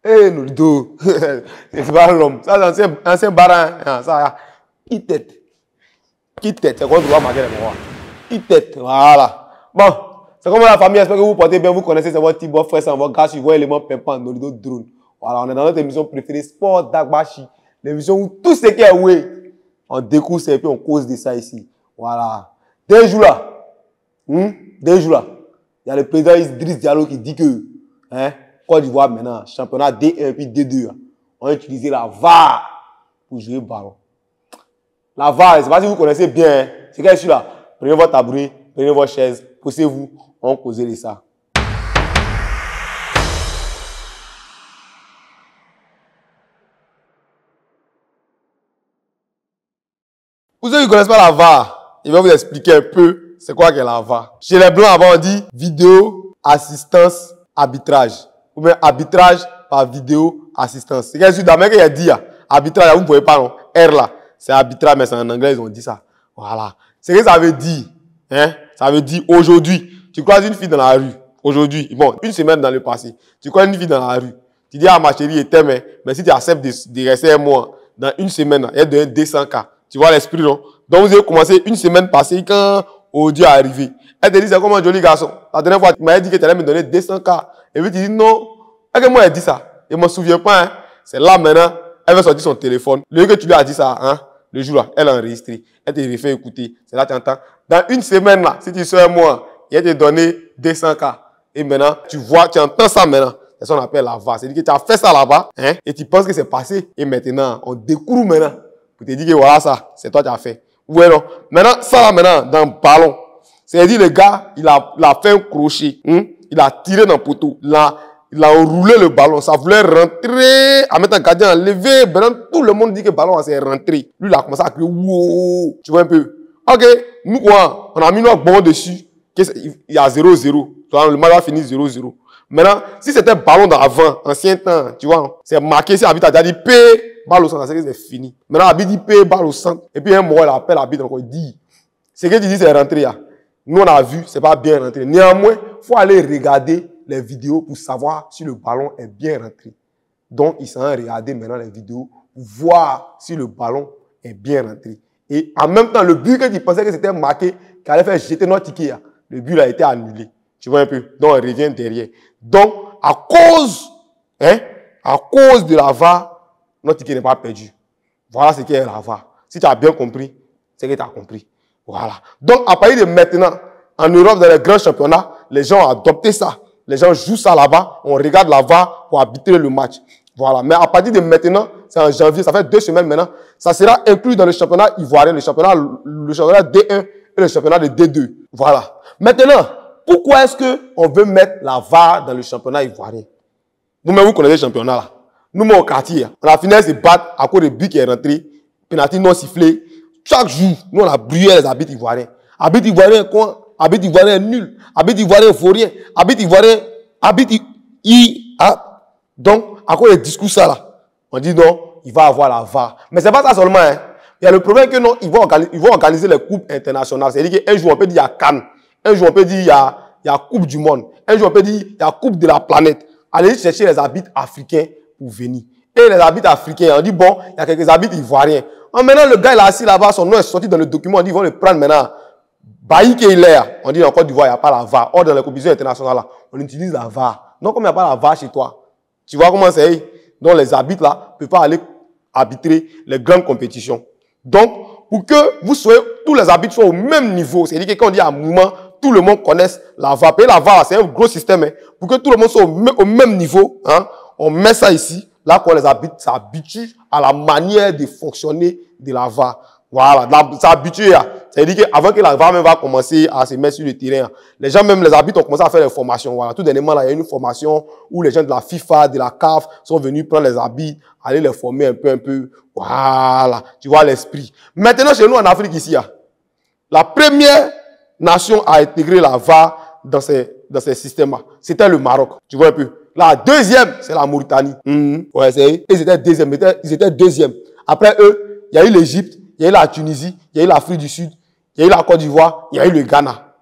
Hé, Nolido, c'est pas l'homme. Ça, c'est un ancien barin. Ça, qui tête. Qui tête, c'est quoi tu vas marquer les mots. Qui tête, voilà. Bon, c'est comme la famille, j'espère que vous portez bien, vous connaissez, c'est votre type, votre frère, c'est votre gars, sur vos éléments pimpants, Nolido drone. Voilà, on est dans notre émission préférée, Sport Dagbashi. L'émission où tout ce qui est ouais, on découvre et puis on cause de ça ici. Voilà. Deux jours là, il y a le président Idriss Diallo qui dit que, Côte d'Ivoire maintenant, championnat D1 puis D2, on va utiliser la VAR pour jouer le ballon. La VAR, je ne sais pas si vous connaissez bien, c'est qu'elle est là. Prenez votre tabouret, prenez votre chaise, posez-vous, on va causer de ça. Pour ceux qui ne connaissent pas la VAR, je vais vous expliquer un peu c'est quoi qu'est la VAR. Chez les Blancs, avant on dit vidéo, assistance, arbitrage. Ou bien arbitrage par vidéo, assistance. C'est qu'est-ce que d'Amérique a dit, arbitrage, vous ne pouvez pas, non? R là, c'est arbitrage, mais c'est en anglais, ils ont dit ça. Voilà. C'est ce que ça veut dire. Ça veut dire aujourd'hui, tu croises une fille dans la rue. Aujourd'hui, bon, une semaine dans le passé, tu croises une fille dans la rue. Tu dis, ma chérie, mais si tu acceptes de rester un mois, dans une semaine, elle donne 200K. Tu vois l'esprit, non? Donc, vous avez commencé une semaine passée quand Audio est arrivé. Elle te dit, c'est comme un joli garçon. La dernière fois, tu m'avais dit que tu allais me donner 200K. Et puis, tu dis, non. Et que moi, elle dit ça. Je ne me souviens pas, C'est là, maintenant, elle va sortir son téléphone. Le jour que tu lui as dit ça, le jour là, elle a enregistré. Elle te refait écouter. C'est là que tu entends. Dans une semaine, là, si tu sors un mois, il te donné 200K. Et maintenant, tu vois, tu entends ça maintenant. C'est ce qu'on appelle la VAR. C'est-à-dire que tu as fait ça là-bas, et tu penses que c'est passé. Et maintenant, on découvre maintenant. Pour te dire que voilà ça, c'est toi qui as fait. Ouais, non. Maintenant, ça là, maintenant, dans le ballon. C'est-à-dire, le gars, il a fait un crochet. Il a tiré dans le poteau. Il a enroulé le ballon. Ça voulait rentrer. En mettant un gardien enlevé. Maintenant, tout le monde dit que le ballon s'est rentré. Lui, il a commencé à crier, wow. Tu vois un peu. Ok. Nous, quoi, on a mis notre ballon dessus. Il y a 0-0. Le match va finir 0-0. Maintenant, si c'était ballon d'avant, ancien temps, tu vois, c'est marqué, si l'arbitre a déjà dit P, balle au centre, c'est fini. Maintenant, l'arbitre dit P, balle au centre. Et puis, un moment, il appelle l'arbitre, donc il dit, ce que tu dis, c'est rentré. Nous, on a vu, c'est pas bien rentré. Néanmoins, il faut aller regarder les vidéos pour savoir si le ballon est bien rentré. Donc, il s'en regarder maintenant les vidéos pour voir si le ballon est bien rentré. Et en même temps, le but que tu pensais que c'était marqué, qu'il allait faire jeter notre ticket, le but a été annulé. Tu vois un peu? Donc, on revient derrière. Donc, à cause de la VAR, notre ticket n'est pas perdu. Voilà ce qu'est la VAR. Si tu as bien compris, c'est que tu as compris. Voilà. Donc, à partir de maintenant, en Europe, dans les grands championnats, les gens ont adopté ça. Les gens jouent ça là-bas. On regarde la VAR pour arbitrer le match. Voilà. Mais à partir de maintenant, c'est en janvier, ça fait 2 semaines maintenant, ça sera inclus dans le championnat ivoirien, le championnat D1 et le championnat de D2. Voilà. Maintenant, pourquoi est-ce qu'on veut mettre la VAR dans le championnat ivoirien? Vous-même, vous connaissez le championnat là. Nous, au quartier, on a fini de se battre à cause de but qui est rentré, penalty non sifflé. Chaque jour, nous, on a brûlé les arbitres ivoiriens. Arbitre ivoirien, quoi? Arbitre ivoirien nul. Arbitre ivoirien vaurien. Arbitre ivoirien, Donc, à cause des discours ça là, on dit non, il va avoir la VAR. Mais c'est pas ça seulement, Il y a le problème que non, ils vont organiser les coupes internationales. C'est-à-dire qu'un jour, on peut dire il y a Cannes. Un jour, on peut dire il y a Coupe du Monde. Un jour, on peut dire il y a Coupe de la planète. Allez chercher les arbitres africains pour venir. Et les arbitres africains, on dit bon, il y a quelques arbitres ivoiriens. Maintenant, le gars, il est assis là-bas, son nom est sorti dans le document, on dit ils vont le prendre maintenant. Bailly qu'il est, on dit en Côte d'Ivoire, il n'y a pas la VAR. Or, dans les compétitions internationales, là, on utilise la VAR. Donc, comme il n'y a pas la VAR chez toi, tu vois comment c'est? Donc, les arbitres là ne peuvent pas aller arbitrer les grandes compétitions. Donc, pour que vous soyez, tous les arbitres soient au même niveau, c'est-à-dire que quand on dit à un moment, tout le monde connaisse la VAR. Et la VAR, c'est un gros système. Pour que tout le monde soit au même niveau, on met ça ici. Là, quand les arbitres s'habituent à la manière de fonctionner de la VAR. Voilà, s'habituer. C'est-à-dire qu'avant que la VAR même va commencer à se mettre sur le terrain, les gens, même les arbitres, ont commencé à faire des formations. Voilà, tout dernièrement, là, il y a une formation où les gens de la FIFA, de la CAF sont venus prendre les arbitres, aller les former un peu. Voilà, tu vois l'esprit. Maintenant, chez nous en Afrique ici, la première nation à intégrer la VAR dans ces systèmes-là, c'était le Maroc. Tu vois un peu. La deuxième, c'est la Mauritanie. Ouais, ils étaient deuxième. Après eux, il y a eu l'Égypte, il y a eu la Tunisie, il y a eu l'Afrique du Sud, il y a eu la Côte d'Ivoire, il y a eu le Ghana.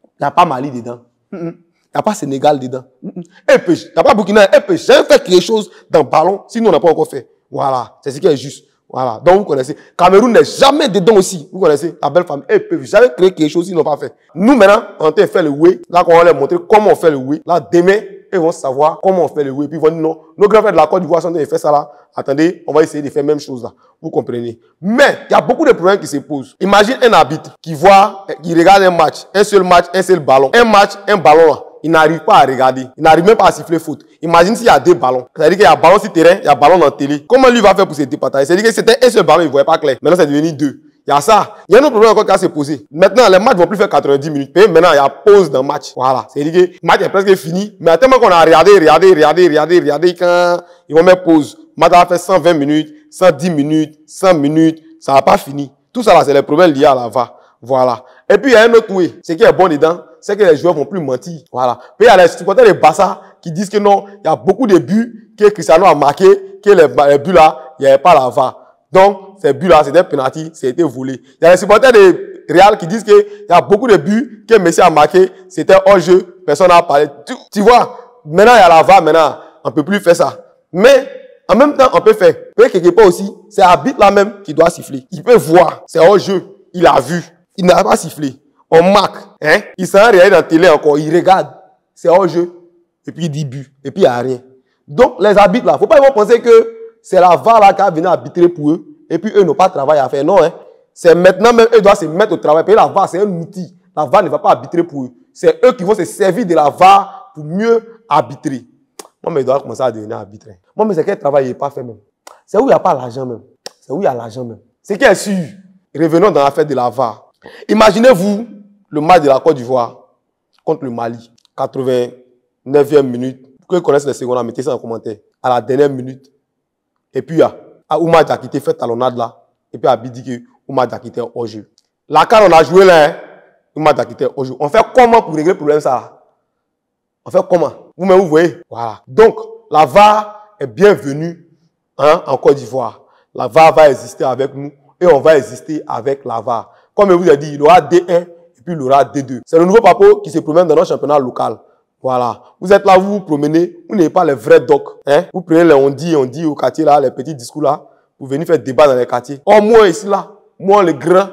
Il n'y a pas Mali dedans. Il n'y n'y a pas Sénégal dedans. Un peu, il n'y a pas Burkina, un peu. J'ai fait quelque chose dans le ballon, sinon on n'a pas encore fait. Voilà, c'est ce qui est juste. Voilà, donc vous connaissez. Cameroun n'est jamais dedans aussi. Vous connaissez la belle famille. Ils peuvent jamais créer quelque chose, ils n'ont pas fait. Nous maintenant, on a fait le way. Là, on va leur montrer comment on fait le way. Là, demain, ils vont savoir comment on fait le way. Puis ils vont dire non, nos grands frères de la Côte d'Ivoire sont en train de faire ça là. Attendez, on va essayer de faire la même chose là. Vous comprenez? Mais il y a beaucoup de problèmes qui se posent. Imagine un arbitre qui regarde un match, un seul ballon. Un match, un ballon là. Il n'arrive pas à regarder. Il n'arrive même pas à siffler faute. Imagine s'il y a 2 ballons. C'est-à-dire qu'il y a ballon sur terrain, il y a ballon dans la télé. Comment lui va faire pour se départager? C'est-à-dire que c'était un seul ballon, il ne voyait pas clair. Maintenant, c'est devenu 2. Il y a ça. Il y a un autre problème encore qui va se poser. Maintenant, les matchs ne vont plus faire 90 minutes. Et maintenant, il y a pause dans le match. Voilà. C'est-à-dire que le match est presque fini. Mais tellement qu'on a regardé, quand ils vont mettre pause. Le match va faire 120 minutes, 110 minutes, 100 minutes. Ça n'a pas fini. Tout ça là, c'est les problèmes liés à la VAR. Voilà. Et puis, il y a un autre way. Ce qui est bon dedans, c'est que les joueurs vont plus mentir. Voilà. Puis, il y a les supporters de Barça qui disent que non, il y a beaucoup de buts que Cristiano a marqué, que les buts là, il n'y avait pas la VAR. Donc, ces buts-là, c'était un penalty, c'était volé. Il y a les supporters de Real qui disent qu'il y a beaucoup de buts que Messi a marqué, c'était hors-jeu, personne n'a parlé. Tu vois, maintenant, il y a la VAR, maintenant, on ne peut plus faire ça. Mais, en même temps, on peut faire. Mais quelque part aussi, c'est l'arbitre là même qui doit siffler. Il peut voir, c'est hors-jeu, il a vu, il n'a pas sifflé. On marque, hein. Il s'en regarde dans la télé encore, il regarde, c'est hors-jeu, et puis il dit but, et puis il n'y a rien. Donc, les arbitres là, faut pas penser que c'est la VAR là qui a venu arbitrer pour eux. Et puis eux n'ont pas de travail à faire. Non, hein. C'est maintenant même, eux doivent se mettre au travail. Parce que la VAR, c'est un outil. La VAR ne va pas arbitrer pour eux. C'est eux qui vont se servir de la VAR pour mieux arbitrer. Moi, mais ils doivent commencer à devenir arbitre. Moi, mais c'est quel travail il n'est pas fait même. C'est où il n'y a pas l'argent même. C'est où il y a l'argent même. C'est qui est sûr. Revenons dans l'affaire de la VAR. Imaginez-vous le match de la Côte d'Ivoire contre le Mali. 89e minute. Pour que vous connaissez les secondes, mettez ça en commentaire. À la dernière minute. Et puis, Oumar Diakité fait talonnade là. Et puis, Abi dit que Oumar Diakité est hors jeu. La canne, on a joué là, hein. Oumar Diakité est hors jeu. On fait comment pour régler le problème ça? On fait comment? Vous-même, vous voyez? Voilà. Donc, la VAR est bienvenue, hein, en Côte d'Ivoire. La VAR va exister avec nous et on va exister avec la VAR. Comme je vous ai dit, il y aura D1 et puis il y aura D2. C'est le nouveau papo qui se promène dans notre championnat local. Voilà. Vous êtes là, vous vous promenez, vous n'êtes pas les vrais docs. Hein? Vous prenez les on dit au quartier là, les petits discours là, vous venez faire débat dans les quartiers. Oh, moi ici là, moi le grand,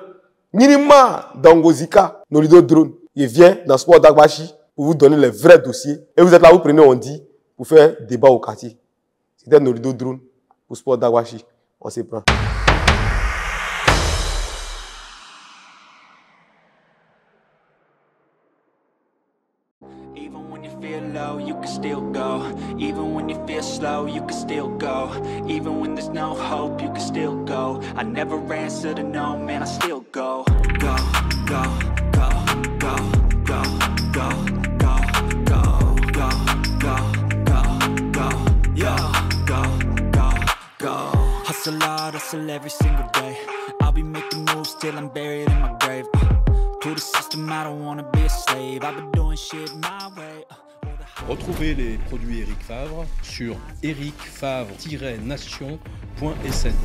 Nirima Dangozika, Nolido Drone, il vient dans Sport Dagbashi pour vous donner les vrais dossiers. Et vous êtes là, vous prenez on dit pour faire débat au quartier. C'était Nolido Drone pour Sport Dagbashi. On se prend. Even when you feel low, you can still go. Even when you feel slow, you can still go. Even when there's no hope, you can still go. I never answer to no, man, I still go. Go, go, go, go, go, go, go, go, go, go, go, go, yeah, go, go, go. Hustle hard, hustle every single day. I'll be making moves till I'm buried in my grave. To the system, I don't wanna be a slave. I've been doing shit my way. Retrouvez les produits Eric Favre sur ericfavre-nation.sn.